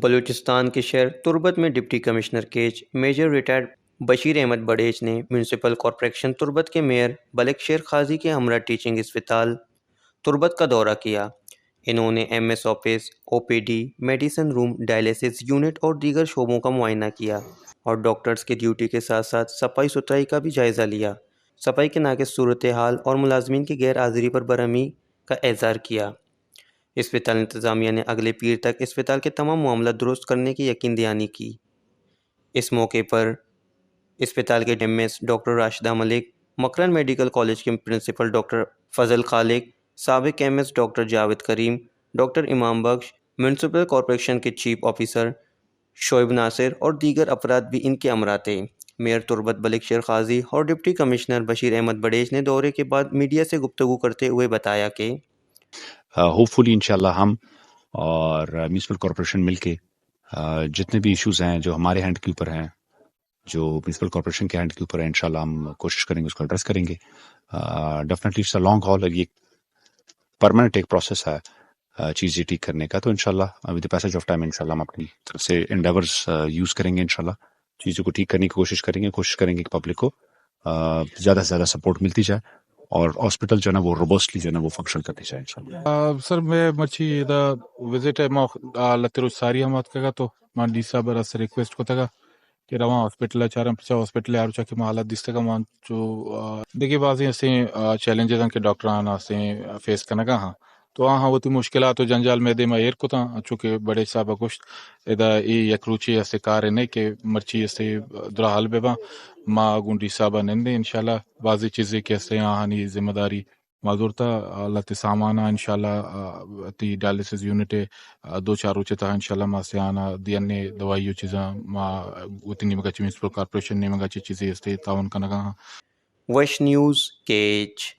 بلوچستان کے شہر تربت میں deputy commissioner Kech major retired Bashir Ahmed Barech نے میونسپل کارپوریشن تربت کے میئر ملک شیر قاضی کے ہمراہ ٹیچنگ اسپتال تربت کا دورہ کیا۔ انہوں نے ایم ایس آفس، او پی ڈی، میڈیسن روم، ڈائلیسس یونٹ اور دیگر شعبوں کا معائنہ کیا اور ڈاکٹرز کی ڈیوٹی کے ساتھ ساتھ صفائی ستھرائی کا بھی جائزہ لیا۔ صفائی کے ناقص صورتحال اور ملازمین کی غیر حاضری پر برہمی کا اظہار کیا۔ اسپتال انتظامیہ نے اگلے پیر تک اسپتال کے تمام معاملات درست کرنے کی یقین دہانی کی۔ اس موقع پر اسپتال کے ایم ایس ڈاکٹر راشدہ ملک، مکران میڈیکل کالج کے پرنسپل ڈاکٹر فضل خالق، سابق ایم ایس ڈاکٹر جاوید کریم، doctor Imam Bakhsh, municipal corporation کے چیف آفیسر شعیب ناصر اور دیگر افراد بھی ان کے ہمراہ تھے۔ میئر تربت ملک شیر قاضی اور ڈپٹی کمشنر بشیر احمد بڑیچ نے دورے کے بعد میڈیا سے گفتگو کرتے ہوئے بتایا کہ ہوپ فلی انشاءاللہ ہم اور میونسپل کارپوریشن مل کے جتنے بھی ایشوز ہیں جو ہمارے ہینڈ کے اوپر ہیں، جو میونسپل کارپوریشن کے ہینڈ کے اوپر ہیں، انشاءاللہ ہم کوشش کریں گے اس کو ایڈریس کریں گے۔ Definitely it's a long haul اور یہ پرماننٹ ایک پروسیس ہے چیزیں ٹھیک کرنے کا، تو انشاءاللہ with the passage of time انشاءاللہ ہم اپنی طرف سے انڈیورز یوز کریں گے، انشاءاللہ چیزوں کو ٹھیک کرنے کی کوشش کریں گے کہ پبلک کو زیادہ سے زیادہ سپورٹ ملتی جائے اور ہاسپٹل جو ہے نا وہ روبسٹلی جو ہے نا وہ فنکشن کرتی جائے انشاءاللہ۔ سر میں مرچی دا وزٹ ہے ما لتر ساری ہمات کا تو مان ڈی صاحب رس ریکویسٹ کو تھا کہ رواں ہاسپٹل چارم پچا ہاسپٹل آر چا کہ حالت دس کا مان جو دیکھیے بعضی ایسے چیلنجز ہیں کہ ڈاکٹران سے فیس کرنا کا ہاں تو ہاں ہوتی مشکلات و جنجال میں دے میں ایئر کو تھا چونکہ بڑے صاحب کچھ ادا یک روچی ایسے کار نہیں کہ مرچی ایسے درا حال بے ما گنڈی صاحب نندے انشاءاللہ بعضی چیزیں کیسے آہانی ذمہ داری معذور تھا اللہ تے سامان انشاءاللہ تی ڈائلسس یونٹ دو چار روچے تھا انشاءاللہ ما سے آنا دینے دوائی چیزاں ما اتنی مگا میونسپل کارپوریشن نے مگا چیزیں اس تعاون کرنا وش نیوز کیچ۔